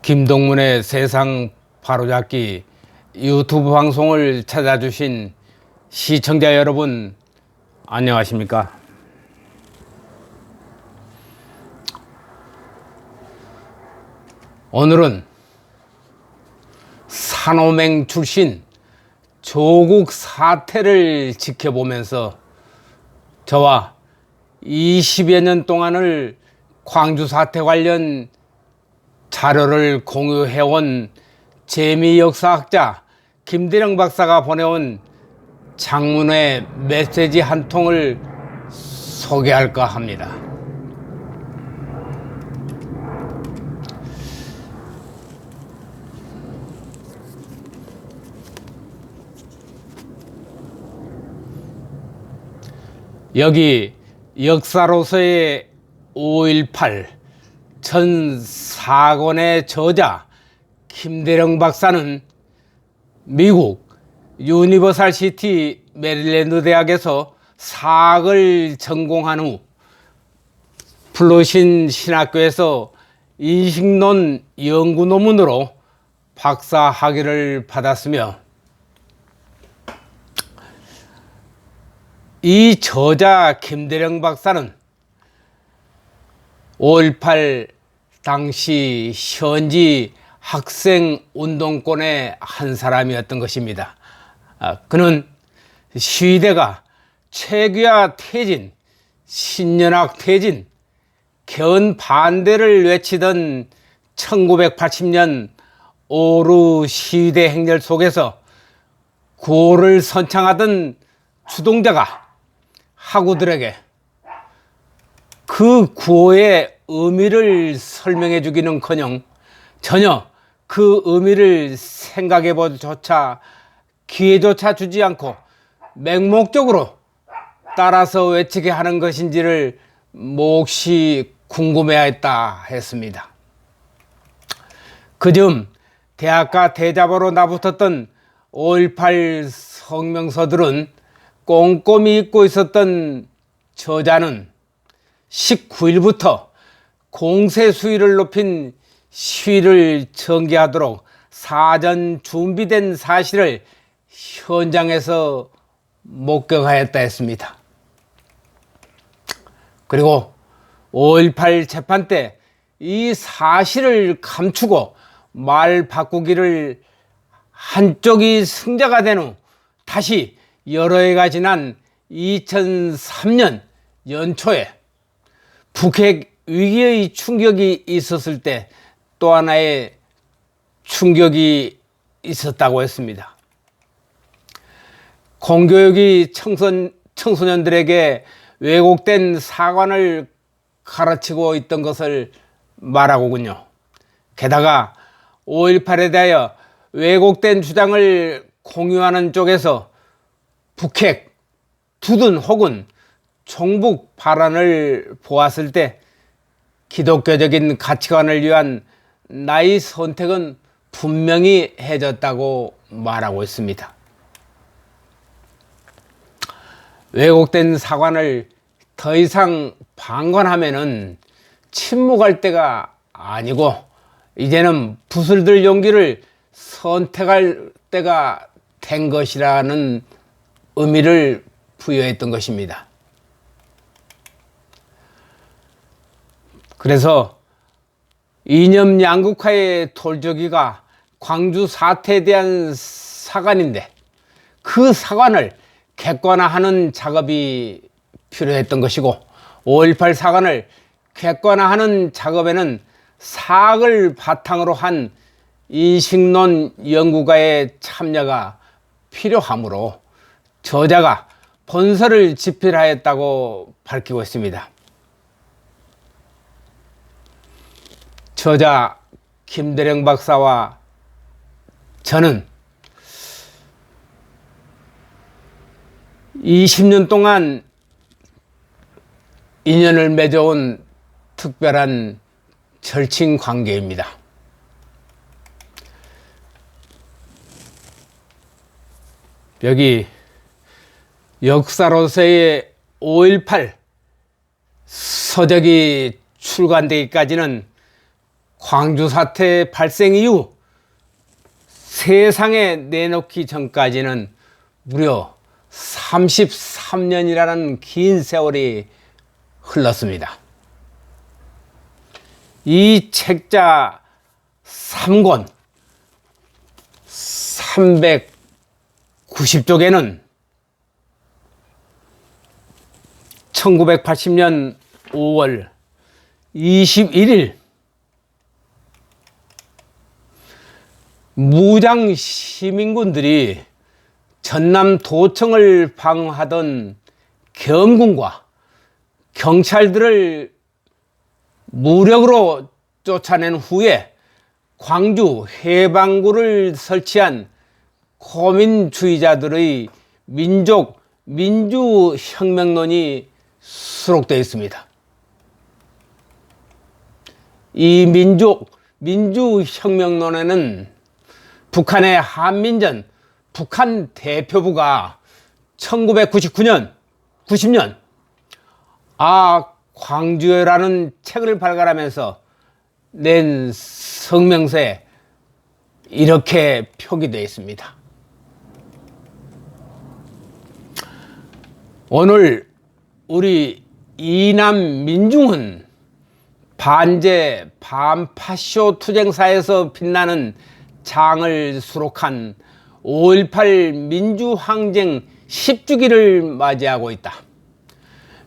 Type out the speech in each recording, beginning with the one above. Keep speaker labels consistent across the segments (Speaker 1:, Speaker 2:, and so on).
Speaker 1: 김동문의 세상 바로잡기 유튜브 방송을 찾아주신 시청자 여러분, 안녕하십니까? 오늘은 산호맹 출신 조국 사태를 지켜보면서 저와 20여 년 동안을 광주 사태 관련 자료를 공유해온 재미역사학자 김대령 박사가 보내온 장문의 메시지 한 통을 소개할까 합니다. 여기 역사로서의 5.18 전 사건의 저자 김대령 박사는 미국 유니버설 시티 메릴랜드 대학에서 사학을 전공한 후 플러신 신학교에서 인식론 연구 논문으로 박사 학위를 받았으며, 이 저자 김대령 박사는 5.18 당시 현지 학생 운동권의 한 사람이었던 것입니다. 그는 시위대가 최규하 퇴진, 신년학 퇴진, 개헌 반대를 외치던 1980년 오루 시위대 행렬 속에서 구호를 선창하던 주동자가 학우들에게 그 구호의 의미를 설명해 주기는커녕 전혀 그 의미를 생각해 보조차 기회조차 주지 않고 맹목적으로 따라서 외치게 하는 것인지를 몹시 궁금해했다 했습니다. 그즈음 대학가 대자보로 나붙었던 5.18 성명서들은 꼼꼼히 읽고 있었던 저자는 19일부터 공세 수위를 높인 시위를 전개하도록 사전 준비된 사실을 현장에서 목격하였다 했습니다. 그리고 5.18 재판 때 이 사실을 감추고 말 바꾸기를 한쪽이 승자가 된 후 다시 여러 해가 지난 2003년 연초에 북핵 위기의 충격이 있었을 때 또 하나의 충격이 있었다고 했습니다. 공교육이 청소년들에게 왜곡된 사관을 가르치고 있던 것을 말하고군요. 게다가 5.18에 대하여 왜곡된 주장을 공유하는 쪽에서 북핵, 두둔 혹은 종북 발언을 보았을 때 기독교적인 가치관을 위한 나의 선택은 분명히 해졌다고 말하고 있습니다. 왜곡된 사관을 더 이상 방관하면은 침묵할 때가 아니고 이제는 붓을 들 용기를 선택할 때가 된 것이라는 의미를 부여했던 것입니다. 그래서 이념 양극화의 돌조기가 광주 사태에 대한 사관인데 그 사관을 객관화하는 작업이 필요했던 것이고, 5.18 사관을 객관화하는 작업에는 사학을 바탕으로 한 인식론 연구가의 참여가 필요하므로 저자가 본서를 집필하였다고 밝히고 있습니다. 저자 김대령 박사와 저는 20년 동안 인연을 맺어온 특별한 절친 관계입니다. 여기 역사로서의 5.18 서적이 출간되기까지는 광주 사태 발생 이후 세상에 내놓기 전까지는 무려 33년이라는 긴 세월이 흘렀습니다. 이 책자 3권 390쪽에는 1980년 5월 21일 무장 시민군들이 전남 도청을 방어하던 계엄군과 경찰들을 무력으로 쫓아낸 후에 광주 해방구를 설치한 고민주의자들의 민주혁명론이 수록되어 있습니다. 이 민주혁명론에는 북한의 한민전 북한 대표부가 1999년, 90년 광주여라는 책을 발간하면서 낸 성명서에 이렇게 표기되어 있습니다. 오늘 우리 이남 민중은 반제 반파쇼 투쟁사에서 빛나는 장을 수록한 5.18 민주항쟁 10주기를 맞이하고 있다.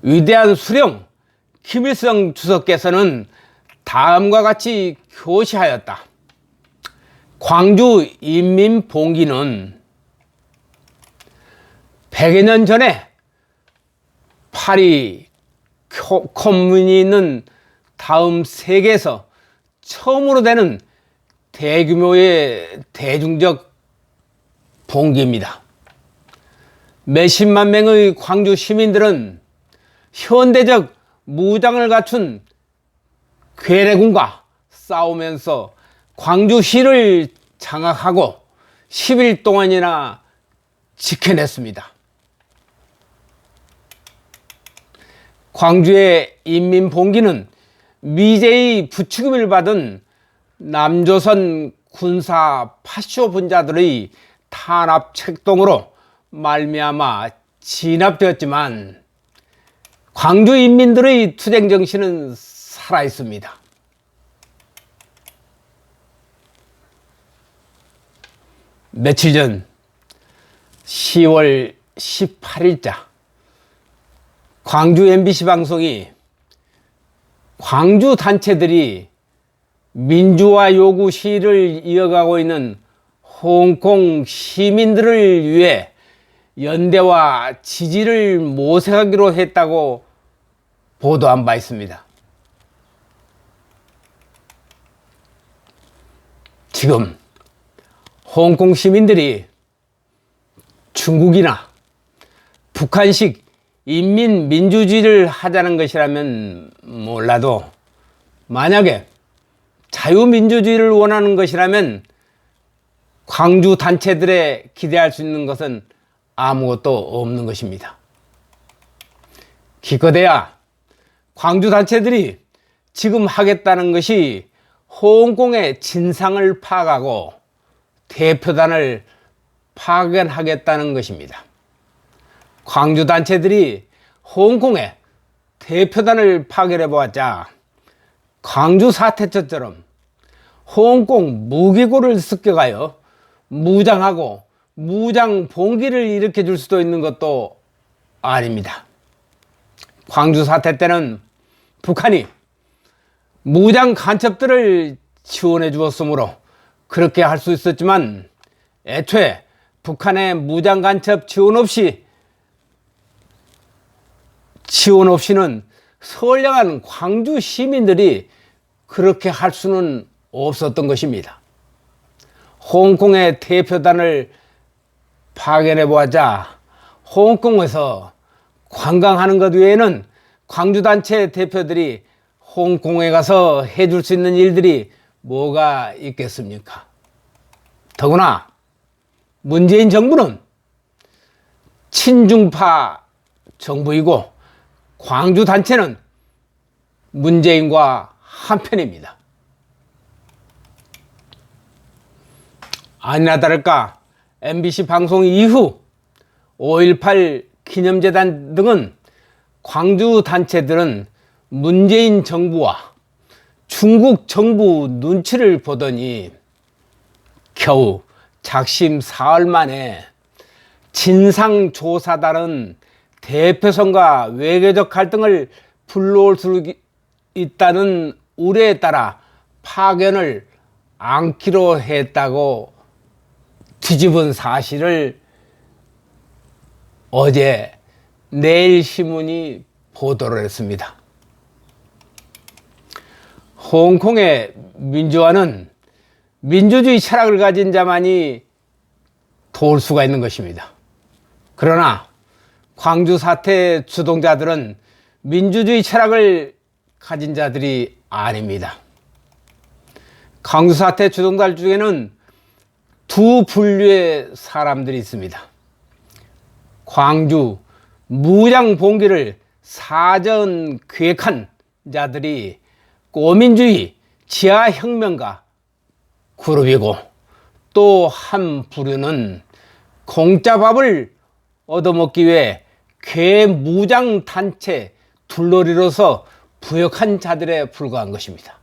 Speaker 1: 위대한 수령 김일성 주석께서는 다음과 같이 교시하였다. 광주 인민봉기는 100여 년 전에 파리 콤뮌이 다음 세계에서 처음으로 되는 대규모의 대중적 봉기입니다. 몇십만 명의 광주 시민들은 현대적 무장을 갖춘 괴뢰군과 싸우면서 광주시를 장악하고 10일 동안이나 지켜냈습니다. 광주의 인민봉기는 미제의 부추김을 받은 남조선 군사 파쇼 분자들의 탄압 책동으로 말미암아 진압되었지만 광주 인민들의 투쟁 정신은 살아 있습니다. 며칠 전 10월 18일자 광주 MBC 방송이 광주 단체들이 민주화 요구 시위를 이어가고 있는 홍콩 시민들을 위해 연대와 지지를 모색하기로 했다고 보도한 바 있습니다. 지금 홍콩 시민들이 중국이나 북한식 인민민주주의를 하자는 것이라면 몰라도 만약에 자유민주주의를 원하는 것이라면 광주 단체들에 기대할 수 있는 것은 아무것도 없는 것입니다. 기껏해야 광주 단체들이 지금 하겠다는 것이 홍콩의 진상을 파악하고 대표단을 파견하겠다는 것입니다. 광주 단체들이 홍콩에 대표단을 파견해 보았자 광주 사태처럼 홍콩 무기고를 습격하여 무장하고 무장 봉기를 일으켜 줄 수도 있는 것도 아닙니다. 광주 사태 때는 북한이 무장 간첩들을 지원해 주었으므로 그렇게 할 수 있었지만 애초에 북한의 무장 간첩 지원 없이는 선량한 광주 시민들이 그렇게 할 수는 없었던 것입니다. 홍콩의 대표단을 파견해 보았자 홍콩에서 관광하는 것 외에는 광주단체 대표들이 홍콩에 가서 해줄 수 있는 일들이 뭐가 있겠습니까? 더구나 문재인 정부는 친중파 정부이고 광주단체는 문재인과 한편입니다. 아니나 다를까 MBC 방송 이후 5.18 기념재단 등은 광주 단체들은 문재인 정부와 중국 정부 눈치를 보더니 겨우 작심 사흘 만에 진상조사단은 대표성과 외교적 갈등을 불러올 수 있다는 우려에 따라 파견을 안기로 했다고 뒤집은 사실을 어제 내일신문이 보도를 했습니다. 홍콩의 민주화는 민주주의 철학을 가진 자만이 도울 수가 있는 것입니다. 그러나 광주 사태 주동자들은 민주주의 철학을 가진 자들이 아닙니다. 광주 사태 주동자 중에는 두 분류의 사람들이 있습니다. 광주 무장 봉기를 사전 계획한 자들이 꼬민주의 지하혁명가 그룹이고, 또 한 부류는 공짜 밥을 얻어먹기 위해 괴무장 단체 둘러리로서 부역한 자들에 불과한 것입니다.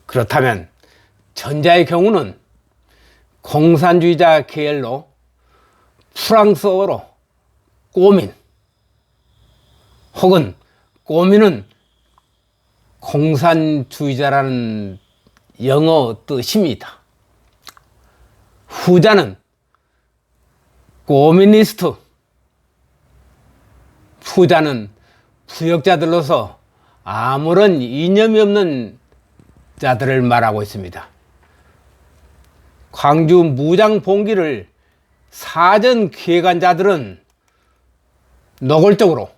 Speaker 1: 그렇다면 전자의 경우는 공산주의자 계열로 프랑스어로 꼬민, 혹은 꼬민은 공산주의자라는 영어 뜻입니다. 후자는 꼬미니스트, 후자는 부역자들로서 아무런 이념이 없는 자들을 말하고 있습니다. 광주 무장 봉기를 사전 기획한 자들은 노골적으로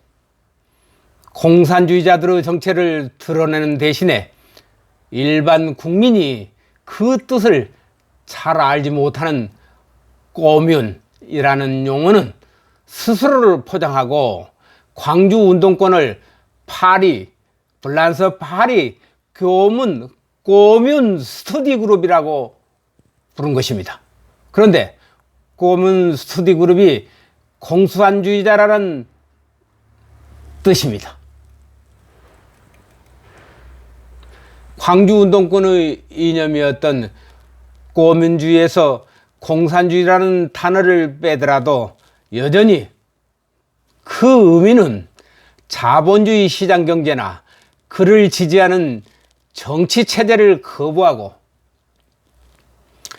Speaker 1: 공산주의자들의 정체를 드러내는 대신에 일반 국민이 그 뜻을 잘 알지 못하는 꼬뮌이라는 용어는 스스로를 포장하고 광주 운동권을 파리, 프랑스 파리 교문 꼬뮌 스터디 그룹이라고 부른 것입니다. 그런데 꼬뮌 스터디 그룹이 공산주의자라는 뜻입니다. 광주 운동권의 이념이었던 꼬뮌주의에서 공산주의라는 단어를 빼더라도 여전히 그 의미는 자본주의 시장경제나 그를 지지하는 정치체제를 거부하고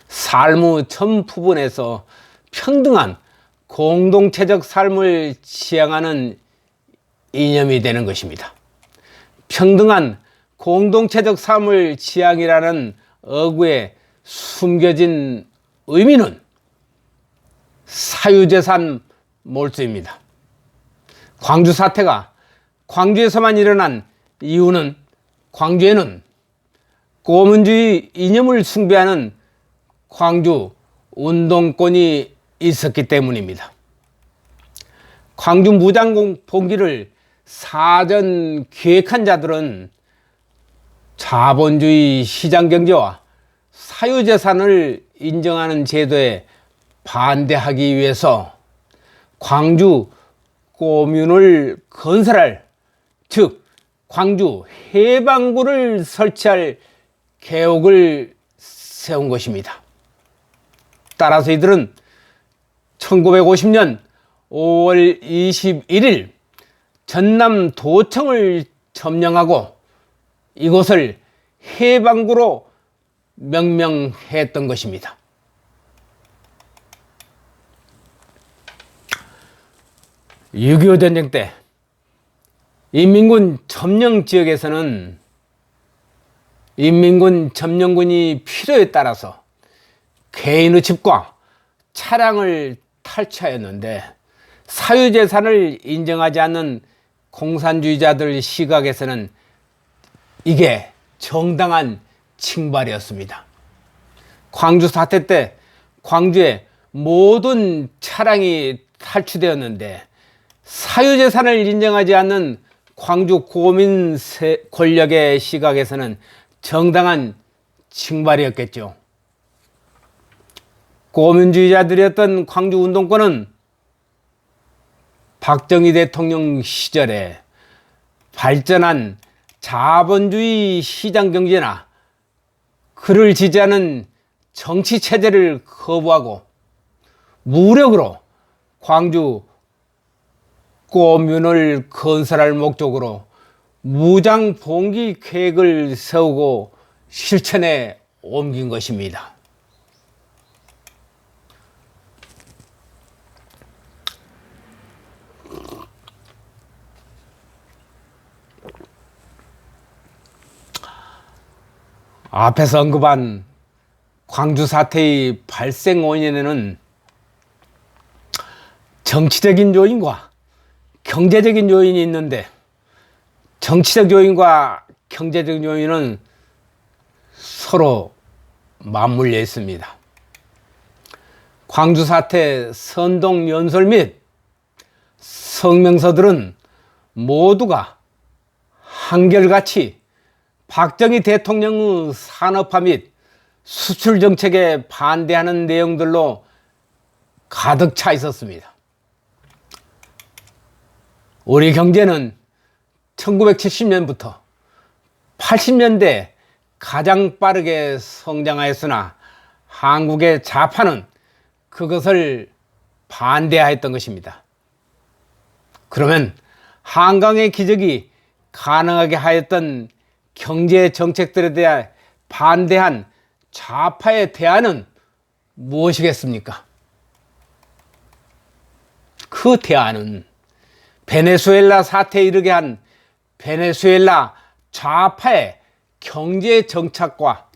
Speaker 1: 삶의 전 부분에서 평등한 공동체적 삶을 지향하는 이념이 되는 것입니다. 평등한 공동체적 삶을 지향이라는 어구에 숨겨진 의미는 사유재산 몰수입니다. 광주 사태가 광주에서만 일어난 이유는 광주에는 꼬문주의 이념을 숭배하는 광주 운동권이 있었기 때문입니다. 광주 무장 봉기를 사전 계획한 자들은 자본주의 시장경제와 사유재산을 인정하는 제도에 반대하기 위해서 광주 꼬뮌을 건설할, 즉 광주 해방구를 설치할 계획을 세운 것입니다. 따라서 이들은 1950년 5월 21일 전남도청을 점령하고 이곳을 해방구로 명명했던 것입니다. (6.25) 전쟁 때 인민군 점령 지역에서는 인민군 점령군이 필요에 따라서 개인의 집과 차량을 탈취하였는데, 사유재산을 인정하지 않는 공산주의자들 시각에서는 이게 정당한 징발이었습니다. 광주 사태 때 광주의 모든 차량이 탈취되었는데 사유재산을 인정하지 않는 광주 고민 권력의 시각에서는 정당한 징발이었겠죠. 고민주의자들이었던 광주 운동권은 박정희 대통령 시절에 발전한 자본주의 시장 경제나 그를 지지하는 정치 체제를 거부하고 무력으로 광주 고민을 건설할 목적으로 무장 봉기 계획을 세우고 실천에 옮긴 것입니다. 앞에서 언급한 광주 사태의 발생 원인에는 정치적인 요인과 경제적인 요인이 있는데, 정치적 요인과 경제적 요인은 서로 맞물려 있습니다. 광주 사태 선동 연설 및 성명서들은 모두가 한결같이 박정희 대통령의 산업화 및 수출 정책에 반대하는 내용들로 가득 차 있었습니다. 우리 경제는 1970년부터 80년대 가장 빠르게 성장하였으나 한국의 좌파는 그것을 반대하였던 것입니다. 그러면 한강의 기적이 가능하게 하였던 경제 정책들에 대해 반대한 좌파의 대안은 무엇이겠습니까? 그 대안은 베네수엘라 사태에 이르게 한 베네수엘라 좌파의 경제 정책과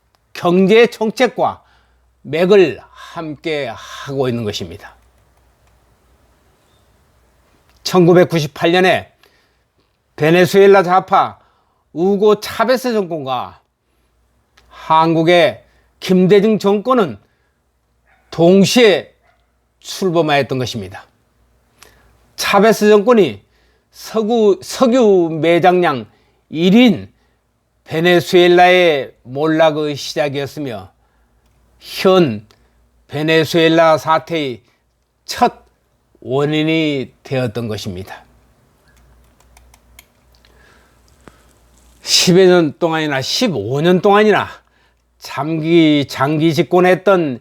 Speaker 1: 맥을 함께 하고 있는 것입니다. 1998년에 베네수엘라 좌파 우고 차베스 정권과 한국의 김대중 정권은 동시에 출범하였던 것입니다. 차베스 정권이 석유 매장량 1인 베네수엘라의 몰락의 시작이었으며 현 베네수엘라 사태의 첫 원인이 되었던 것입니다. 10여 년 동안이나 15년 동안이나 장기 집권했던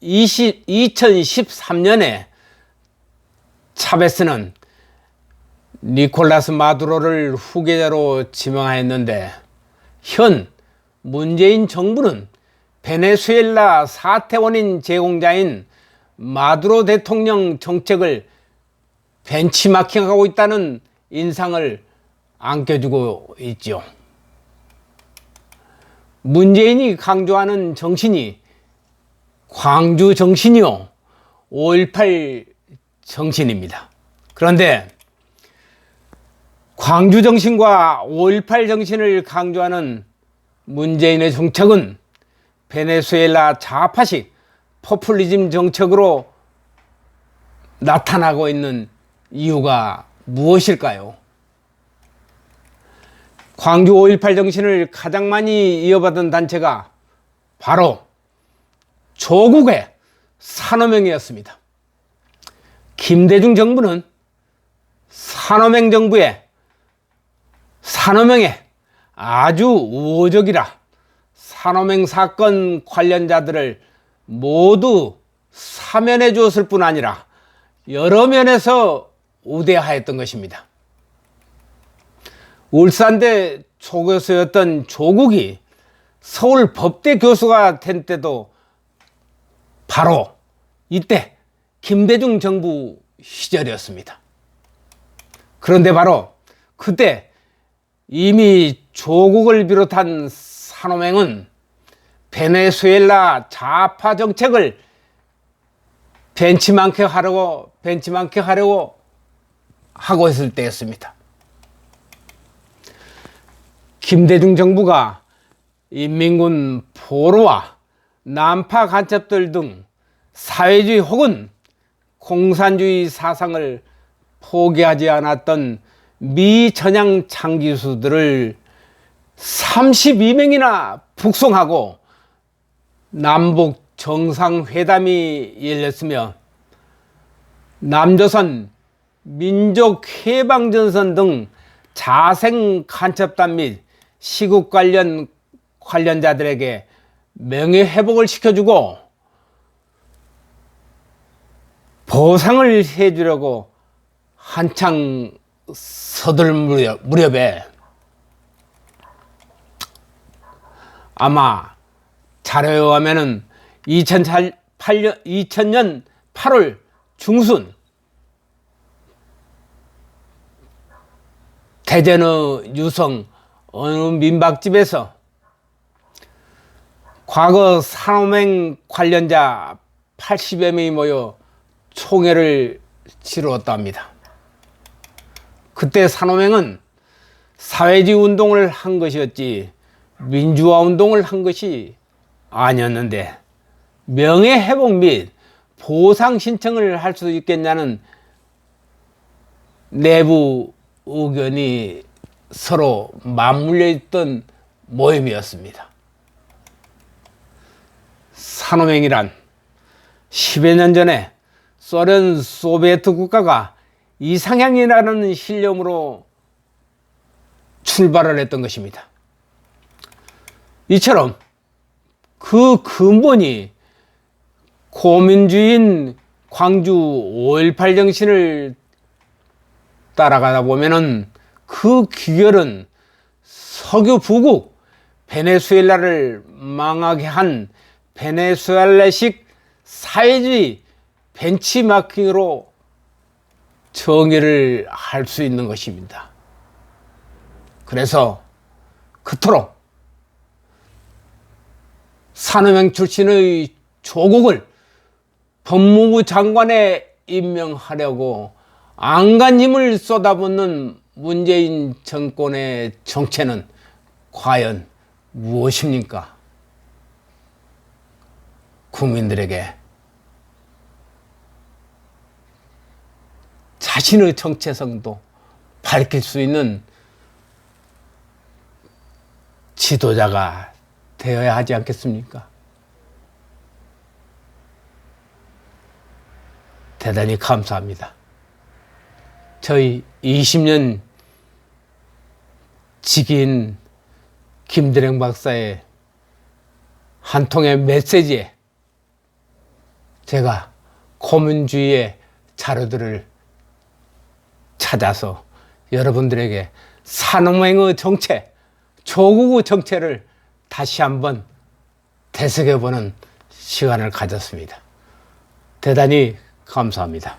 Speaker 1: 2013년에 차베스는 니콜라스 마두로를 후계자로 지명하였는데, 현 문재인 정부는 베네수엘라 사태 원인 제공자인 마두로 대통령 정책을 벤치마킹하고 있다는 인상을 안겨주고 있죠. 문재인이 강조하는 정신이 광주 정신이요 5.18 정신입니다. 그런데 광주 정신과 5.18 정신을 강조하는 문재인의 정책은 베네수엘라 좌파식 포퓰리즘 정책으로 나타나고 있는 이유가 무엇일까요? 광주 5.18 정신을 가장 많이 이어받은 단체가 바로 조국의 산호명이었습니다. 김대중 정부는 산호명 정부의 산호명에 아주 우호적이라 산호명 사건 관련자들을 모두 사면해 주었을 뿐 아니라 여러 면에서 우대하였던 것입니다. 울산대 조교수였던 조국이 서울 법대 교수가 된 때도 바로 이때 김대중 정부 시절이었습니다. 그런데 바로 그때 이미 조국을 비롯한 산호맹은 베네수엘라 좌파 정책을 벤치마킹하려고 하고 있을 때였습니다. 김대중 정부가 인민군 포로와 난파 간첩들 등 사회주의 혹은 공산주의 사상을 포기하지 않았던 미전향 창기수들을 32명이나 북송하고 남북 정상회담이 열렸으며 남조선 민족해방전선 등 자생 간첩단 및 시국 관련자들에게 명예회복을 시켜주고 보상을 해주려고 한창 서둘 무렵에 아마 자료에 의하면은 2000년 8월 중순 대전의 유성 어느 민박집에서 과거 산호맹 관련자 80여 명이 모여 총회를 치루었다 합니다. 그때 산호맹은 사회주의 운동을 한 것이었지 민주화 운동을 한 것이 아니었는데 명예회복 및 보상 신청을 할 수 있겠냐는 내부 의견이 서로 맞물려 있던 모임이었습니다. 산호맹이란 10여 년 전에 소련 소비에트 국가가 이상향이라는 신념으로 출발을 했던 것입니다. 이처럼 그 근본이 고민주의인 광주 5.18 정신을 따라가다 보면은 그 귀결은 석유 부국 베네수엘라를 망하게 한 베네수엘라식 사회주의 벤치마킹으로 정의를 할 수 있는 것입니다. 그래서 그토록 산호맹 출신의 조국을 법무부 장관에 임명하려고 안간힘을 쏟아붓는 문재인 정권의 정체는 과연 무엇입니까? 국민들에게 자신의 정체성도 밝힐 수 있는 지도자가 되어야 하지 않겠습니까? 대단히 감사합니다. 저희 20년 직인 김대령 박사의 한 통의 메시지에 제가 고민주의의 자료들을 찾아서 여러분들에게 산호맹의 정체, 조국의 정체를 다시 한번 되새겨보는 시간을 가졌습니다. 대단히 감사합니다.